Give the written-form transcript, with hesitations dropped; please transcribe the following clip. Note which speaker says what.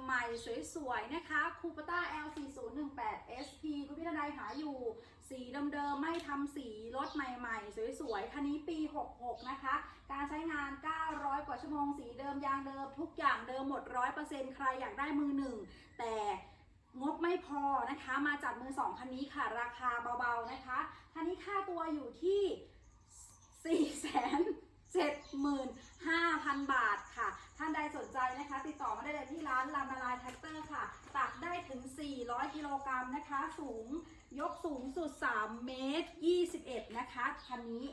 Speaker 1: ใหม่ๆสวยๆนะคะคูปต้า L4018SP คุณพี่ทนายหาอยู่สีเดิมๆไม่ทำสีรถใหม่ๆสวยๆคันนี้ปี66นะคะการใช้งาน900กว่าชั่วโมงสีเดิมยางเดิมทุกอย่างเดิมหมด 100% ใครอยากได้มือหนึ่งแต่งบไม่พอนะคะมาจัดมือ2คันนี้ค่ะราคาเบาๆนะคะคันนี้ค่าตัวอยู่ที่475,000 บาทค่ะท่านใดสนใจนะคะติดต่อมาได้เลยที่ร้านลำนาลายแท็กเตอร์ค่ะตักได้ถึง400กิโลกรัมนะคะสูงยกสูงสุด3 เมตร 21นะคะคันนี้